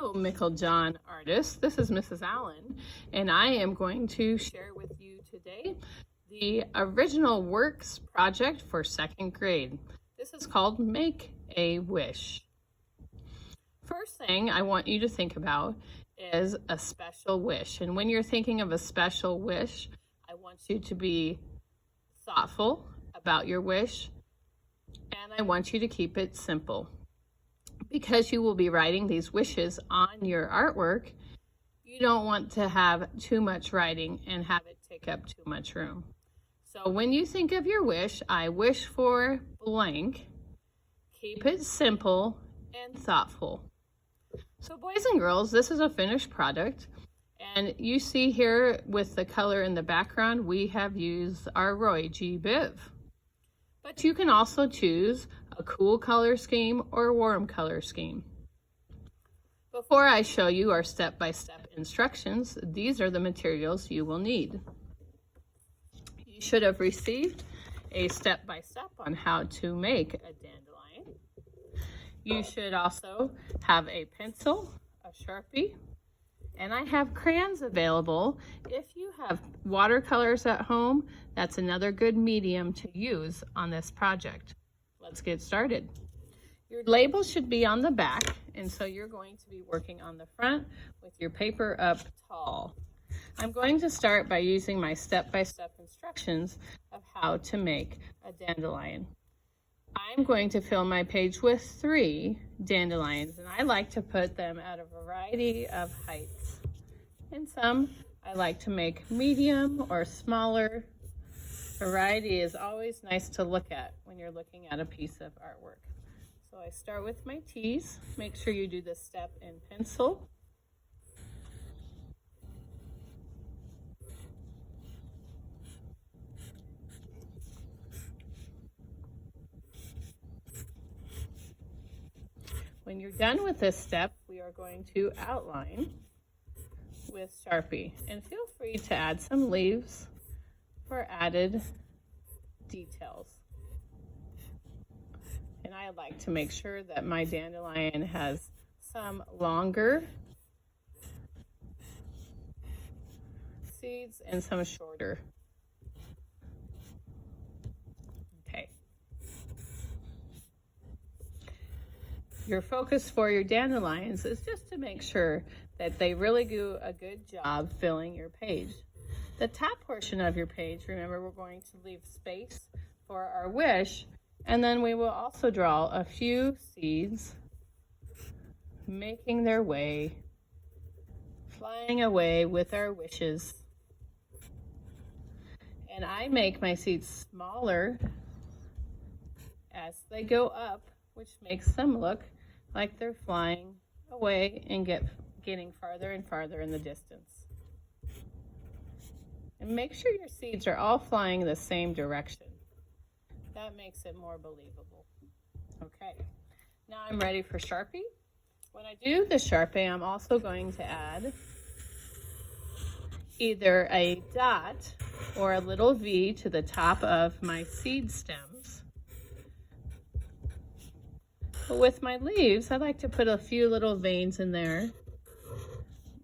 Hello, Meiklejohn artists. This is Mrs. Allen, and I am going to share with you today the original works project for 2nd grade. This is called Make a Wish. First thing I want you to think about is a special wish. And when you're thinking of a special wish, I want you to be thoughtful about your wish, and I want you to keep it simple. Because you will be writing these wishes on your artwork, you don't want to have too much writing and have it take up too much room. So when you think of your wish, I wish for blank. Keep it simple and thoughtful. So boys and girls, this is a finished product. And you see here with the color in the background, we have used our Roy G. Biv. But you can also choose a cool color scheme or a warm color scheme. Before I show you our step-by-step instructions, these are the materials you will need. You should have received a step-by-step on how to make a dandelion. You should also have a pencil, a Sharpie, and I have crayons available. If you have watercolors at home, that's another good medium to use on this project. Let's get started. Your label should be on the back, and so you're going to be working on the front with your paper up tall. I'm going to start by using my step-by-step instructions of how to make a dandelion. I'm going to fill my page with 3 dandelions, and I like to put them at a variety of heights. And some I like to make medium or smaller. Variety is always nice to look at when you're looking at a piece of artwork. So I start with my T's. Make sure you do this step in pencil. When you're done with this step, we are going to outline with Sharpie. And feel free to add some leaves for added details. And I like to make sure that my dandelion has some longer seeds and some shorter. Okay. Your focus for your dandelions is just to make sure that they really do a good job filling your page. The top portion of your page, remember, we're going to leave space for our wish, and then we will also draw a few seeds making their way, flying away with our wishes. And I make my seeds smaller as they go up, which makes them look like they're flying away and getting farther and farther in the distance. And make sure your seeds are all flying the same direction. That makes it more believable. Okay, now I'm ready for Sharpie. When I do the Sharpie, I'm also going to add either a dot or a little V to the top of my seed stems. But with my leaves, I like to put a few little veins in there,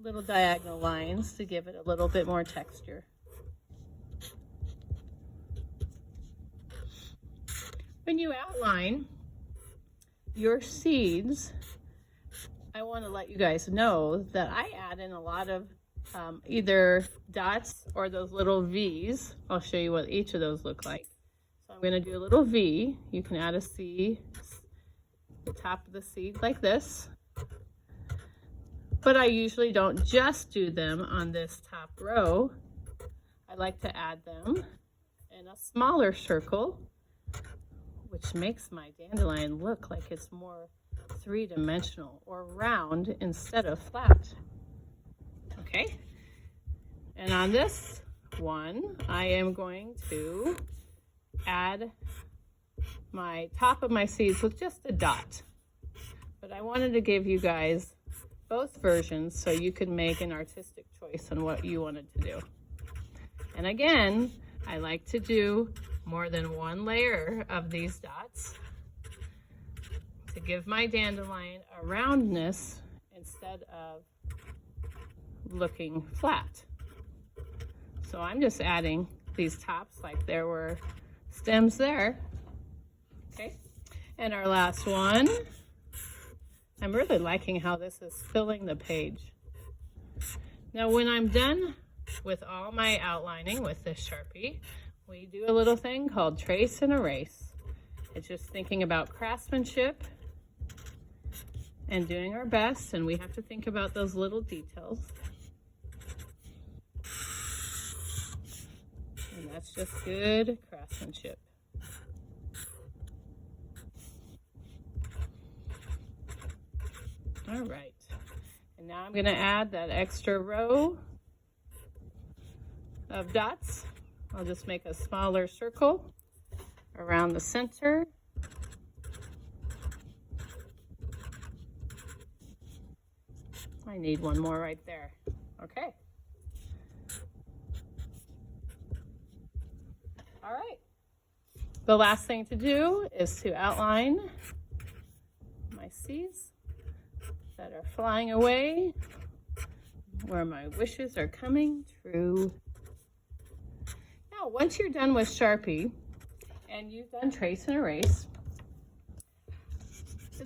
little diagonal lines to give it a little bit more texture. When you outline your seeds, I want to let you guys know that I add in a lot of either dots or those little V's. I'll show you what each of those look like. So I'm going to do a little V. You can add a C, the top of the seed like this. But I usually don't just do them on this top row. I like to add them in a smaller circle, which makes my dandelion look like it's more 3-dimensional or round instead of flat. Okay, and on this one, I am going to add my top of my seeds with just a dot. But I wanted to give you guys both versions so you could make an artistic choice on what you wanted to do. And again, I like to do more than one layer of these dots to give my dandelion a roundness instead of looking flat. So I'm just adding these tops like there were stems there. Okay, and our last one. I'm really liking how this is filling the page. Now when I'm done with all my outlining with this Sharpie, we do a little thing called trace and erase. It's just thinking about craftsmanship and doing our best, and we have to think about those little details. And that's just good craftsmanship. All right, and now I'm going to add that extra row of dots. I'll just make a smaller circle around the center. I need one more right there. Okay. All right. The last thing to do is to outline my seeds that are flying away, where my wishes are coming true. Now, once you're done with Sharpie and you've done trace and erase,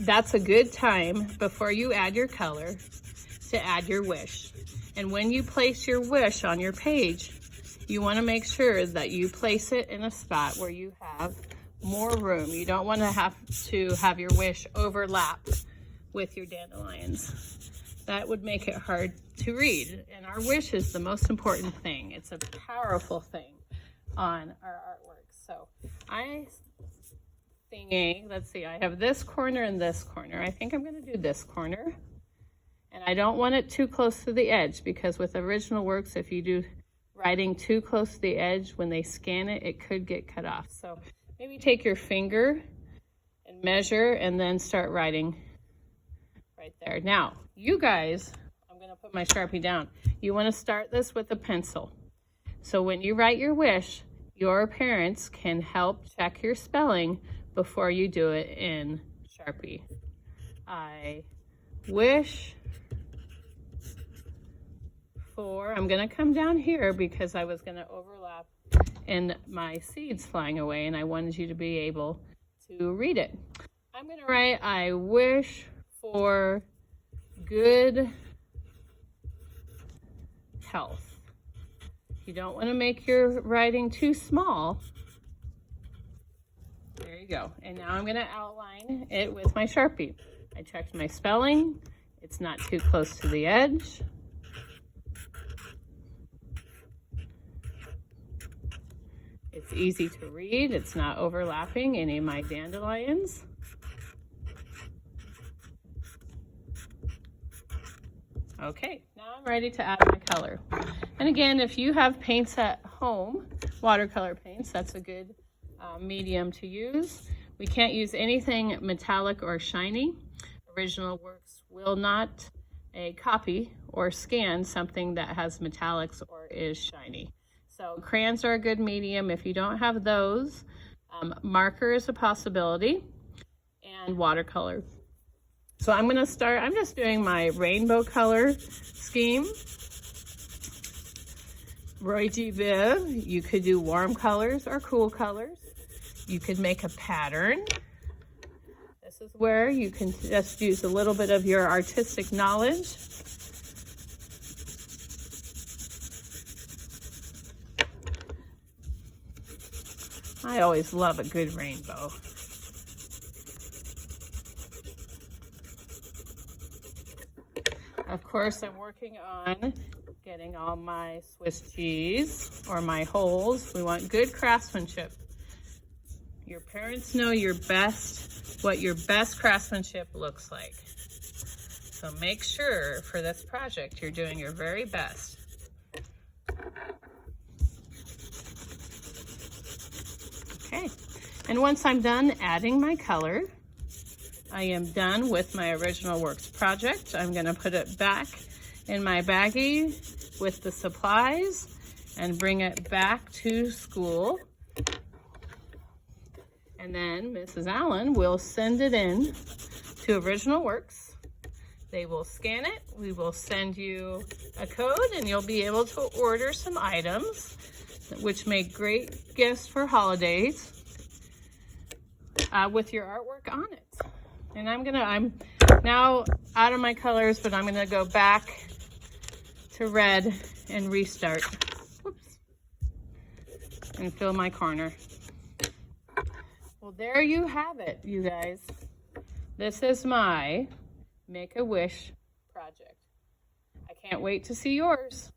that's a good time before you add your color to add your wish. And when you place your wish on your page, you want to make sure that you place it in a spot where you have more room. You don't want to have your wish overlap with your dandelions. That would make it hard to read. And our wish is the most important thing. It's a powerful thing on our artwork. So let's see, I have this corner and this corner. I think I'm going to do this corner. And I don't want it too close to the edge, because with Original Works, if you do writing too close to the edge, when they scan it, it could get cut off. So maybe take your finger and measure and then start writing right there. Now, you guys, I'm going to put my Sharpie down. You want to start this with a pencil. So when you write your wish, your parents can help check your spelling before you do it in Sharpie. I wish for, I'm going to come down here because I was going to overlap in my seeds flying away, and I wanted you to be able to read it. I'm going to write, I wish for good health. You don't want to make your writing too small. There you go. And now I'm going to outline it with my Sharpie. I checked my spelling. It's not too close to the edge. It's easy to read. It's not overlapping any of my dandelions. Okay, now I'm ready to add my color. And again, if you have paints at home, watercolor paints, that's a good medium to use. We can't use anything metallic or shiny. Original Works will not copy or scan something that has metallics or is shiny. So crayons are a good medium. If you don't have those, marker is a possibility, and watercolor. So I'm gonna start, I'm just doing my rainbow color scheme. Roy G. Biv, you could do warm colors or cool colors. You could make a pattern. This is where you can just use a little bit of your artistic knowledge. I always love a good rainbow. Of course, I'm working on getting all my Swiss cheese or my holes. We want good craftsmanship. Your parents know your best, what your best craftsmanship looks like. So make sure for this project, you're doing your very best. Okay, and once I'm done adding my color, I am done with my Original Works project. I'm gonna put it back in my baggie with the supplies and bring it back to school. And then Mrs. Allen will send it in to Original Works They will scan it. We will send you a code and you'll be able to order some items which make great gifts for holidays with your artwork on it. And I'm now out of my colors, but I'm gonna go back to red and restart. Whoops. And fill my corner. Well, there you have it, you guys. This is my Make-A-Wish project. I can't wait to see yours.